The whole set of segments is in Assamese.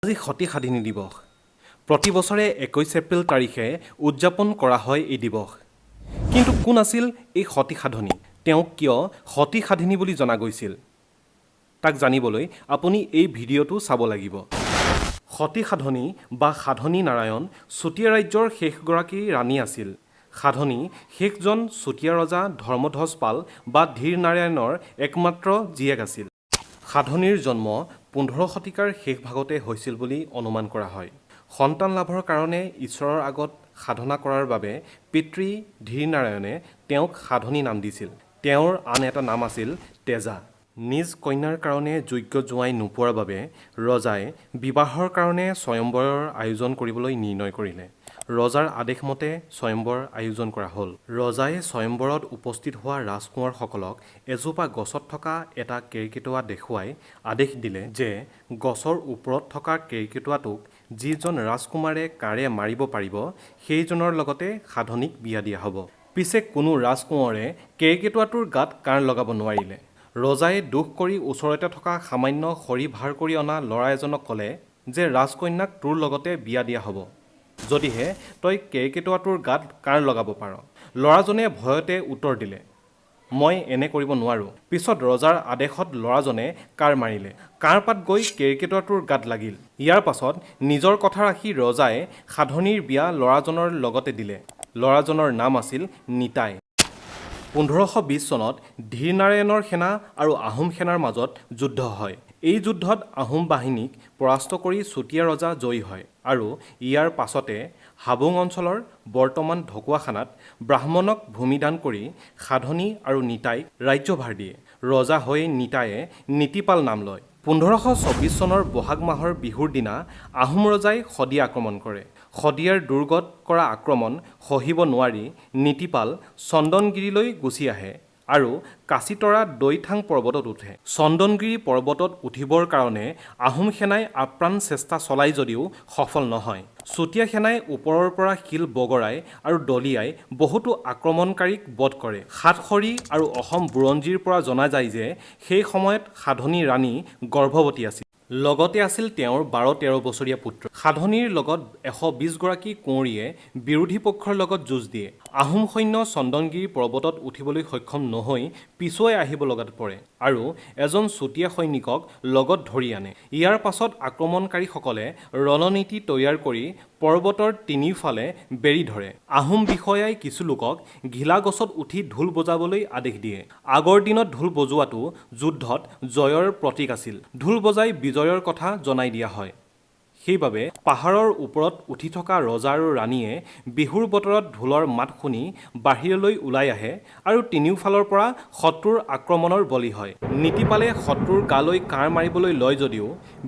আজি সতী সাধিনী দিৱস। প্ৰতি বছৰে 21 এপ্ৰিল তাৰিখে উদযাপন কৰা হয় এই দিৱস। কিন্তু কোন আছিল এই সতী সাধনী? তেওঁক কিয় সতী সাধিনী বুলি জনা গৈছিল? তাক জানিবলৈ আপুনি এই ভিডিঅ'টো চাব লাগিব। সতী সাধনী বা সাধনী নাৰায়ণ চুতীয়া ৰাজ্যৰ শেষগৰাকী ৰাণী আছিল। সাধনী শেষজন চুতীয়া ৰজা ধৰ্মধ্বজ পাল বা ধীৰ নাৰায়ণৰ একমাত্ৰ জীয়েক আছিল। সাধনীৰ জন্ম 15 শতিকাৰ শেষ ভাগতে হৈছিল বুলি অনুমান কৰা হয়। সন্তান লাভৰ কাৰণে ঈশ্বৰৰ আগত সাধনা কৰাৰ বাবে পিতৃ ধীৰ নাৰায়ণে তেওঁক সাধনী নাম দিছিল। তেওঁৰ আন এটা নাম আছিল তেজা। নিজ কন্যাৰ কাৰণে যোগ্য জোঁৱাই নোপোৱাৰ বাবে ৰজাই বিবাহৰ কাৰণে স্বয়ম্বৰৰ আয়োজন কৰিবলৈ নিৰ্ণয় কৰিলে। ৰজাৰ আদেশ মতে স্বয়ম্বৰ আয়োজন কৰা হ'ল। ৰজাই স্বয়ম্বৰত উপস্থিত হোৱা ৰাজকুঁৱৰসকলক এজোপা গছত থকা এটা কেৰ্কেটুৱা দেখুৱাই আদেশ দিলে যে গছৰ ওপৰত থকা কেৰ্কেটুৱাটোক যিজন ৰাজকুমাৰে কাঁড়ে মাৰিব পাৰিব সেইজনৰ লগতে সাধনীক বিয়া দিয়া হ'ব। পিছে কোনো ৰাজকুঁৱৰে কেৰ্কেটুৱাটোৰ গাত কাঁড় লগাব নোৱাৰিলে। ৰজাই দুখ কৰি ওচৰতে থকা সামান্য খৰি ভাৰ কৰি অনা ল'ৰা এজনক ক'লে যে ৰাজকন্যাক তোৰ লগতে বিয়া দিয়া হ'ব, যদিহে তই কেৰ্কেটুৱাটোৰ গাত কাঁড় লগাব পাৰ। ল'ৰাজনে ভয়তে উত্তৰ দিলে, মই এনে কৰিব নোৱাৰোঁ। পিছত ৰজাৰ আদেশত ল'ৰাজনে কাঁড় মাৰিলে। কাঁড়পাত গৈ কেৰ্কেটুৱাটোৰ গাত লাগিল। ইয়াৰ পাছত নিজৰ কথা ৰাখি ৰজাই সাধনীৰ বিয়া ল'ৰাজনৰ লগতে দিলে। ল'ৰাজনৰ নাম আছিল নিতাই। 1520 চনত ধীৰ নাৰায়ণৰ সেনা আৰু আহোম সেনাৰ মাজত যুদ্ধ হয়। এই যুদ্ধত আহোম বাহিনীক পৰাস্ত কৰি চুতীয়া ৰজা জয়ী হয় আৰু ইয়াৰ পাছতে হাবুং অঞ্চলৰ বৰ্তমান ঢকুৱাখানাত ব্ৰাহ্মণক ভূমিদান কৰি সাধনী আৰু নিতাইক ৰাজ্যভাৰ দিয়ে। ৰজা হৈ নিতায়ে নীতিপাল নাম লয়। 1524 চনৰ বহাগ মাহৰ বিহুৰ দিনা আহোম ৰজাই শদিয়া আক্ৰমণ কৰে। শদিয়াৰ দুৰ্গত কৰা আক্ৰমণ সহিব নোৱাৰি নীতিপাল চন্দনগিৰিলৈ গুচি আহে আৰু কাচিতৰা দৈথাং পৰ্বতত উঠে। চন্দনগিৰি পৰ্বতত উঠিবৰ কাৰণে আহোম সেনাই আপ্ৰাণ চেষ্টা চলাই যদিও সফল নহয়। চুতীয়া সেনাই ওপৰৰ পৰা শিল বগৰাই আৰু দলিয়াই বহুতো আক্ৰমণকাৰীক বধ কৰে। সাতসৰী আৰু অসম বুৰঞ্জীৰ পৰা জনা যায় যে সেই সময়ত সাধনী ৰাণী গৰ্ভৱতী আছিল। লগতে আছিল তেওঁৰ 12-13 বছৰীয়া পুত্ৰ। সাধনীৰ লগত 120 গৰাকী কুঁৱৰীয়ে বিৰোধী পক্ষৰ লগত যুঁজ দিয়ে। আহোম সৈন্য চন্দনগিৰি পৰ্বতত উঠিবলৈ সক্ষম নহৈ পিছুৱাই আহিব লগাত পৰে আৰু এজন চুতীয়া সৈনিকক লগত ধৰি আনে। ইয়াৰ পাছত আক্ৰমণকাৰীসকলে ৰণনীতি তৈয়াৰ কৰি পৰ্বতৰ তিনিওফালে বেৰি ধৰে। আহোম বিষয়াই কিছু লোকক ঘিলা গছত উঠি ঢোল বজাবলৈ আদেশ দিয়ে। আগৰ দিনত ঢোল বজোৱাটো যুদ্ধত জয়ৰ প্ৰতীক আছিল। ঢোল বজাই বিজয়ৰ কথা জনাই দিয়া হয়। সেইবাবে পাহাৰৰ ওপৰত উঠি থকা ৰজা আৰু ৰাণীয়ে বিহুৰ বতৰত ঢোলৰ মাত শুনি বাহিৰলৈ ওলাই আহে আৰু তিনিওফালৰ পৰা শত্ৰুৰ আক্ৰমণৰ বলি হয়। নীতিপালে শত্ৰুৰ গালৈ কাঁড় মাৰিবলৈ লয় যদিও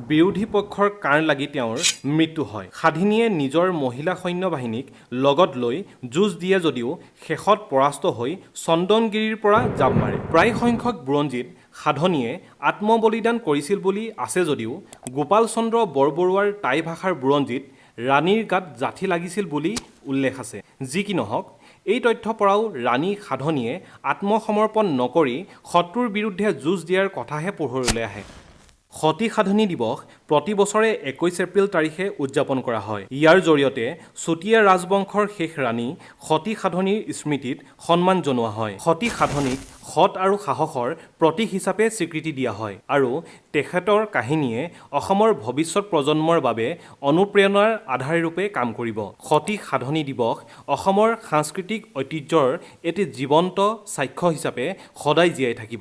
বিৰোধী পক্ষৰ কাঁড় লাগি তেওঁৰ মৃত্যু হয়। সাধিনীয়ে নিজৰ মহিলা সৈন্য বাহিনীক লগত লৈ যুঁজ দিয়ে যদিও শেষত পৰাস্ত হৈ চন্দনগিৰিৰ পৰা জাপ মাৰে। প্ৰায় সংখ্যক বুৰঞ্জীত সাধনীয়ে আত্মবলিদান কৰিছিল বুলি আছে যদিও গোপাল চন্দ্ৰ বৰবৰুৱাৰ টাই ভাষাৰ বুৰঞ্জীত ৰাণীৰ গাত জাঠি লাগিছিল বুলি উল্লেখ আছে। যি কি নহওক, এই তথ্যৰ পৰাও ৰাণী সাধনীয়ে আত্মসমৰ্পণ নকৰি শত্ৰুৰ বিৰুদ্ধে যুঁজ দিয়াৰ কথাহে পোহৰলৈ আহে। সতী সাধনী দিৱস প্ৰতি বছৰে 21 এপ্ৰিল তাৰিখে উদযাপন কৰা হয়। ইয়াৰ জৰিয়তে চুতীয়া ৰাজবংশৰ শেষ ৰাণী সতী সাধনীৰ স্মৃতিত সন্মান জনোৱা হয়। সতী সাধনীক সৎ আৰু সাহসৰ প্ৰতীক হিচাপে স্বীকৃতি দিয়া হয় আৰু তেখেতৰ কাহিনীয়ে অসমৰ ভৱিষ্যত প্ৰজন্মৰ বাবে অনুপ্ৰেৰণাৰ আধাৰৰূপে কাম কৰিব। সতী সাধনী দিৱস অসমৰ সাংস্কৃতিক ঐতিহ্যৰ এটি জীৱন্ত সাক্ষ্য হিচাপে সদায় জীয়াই থাকিব।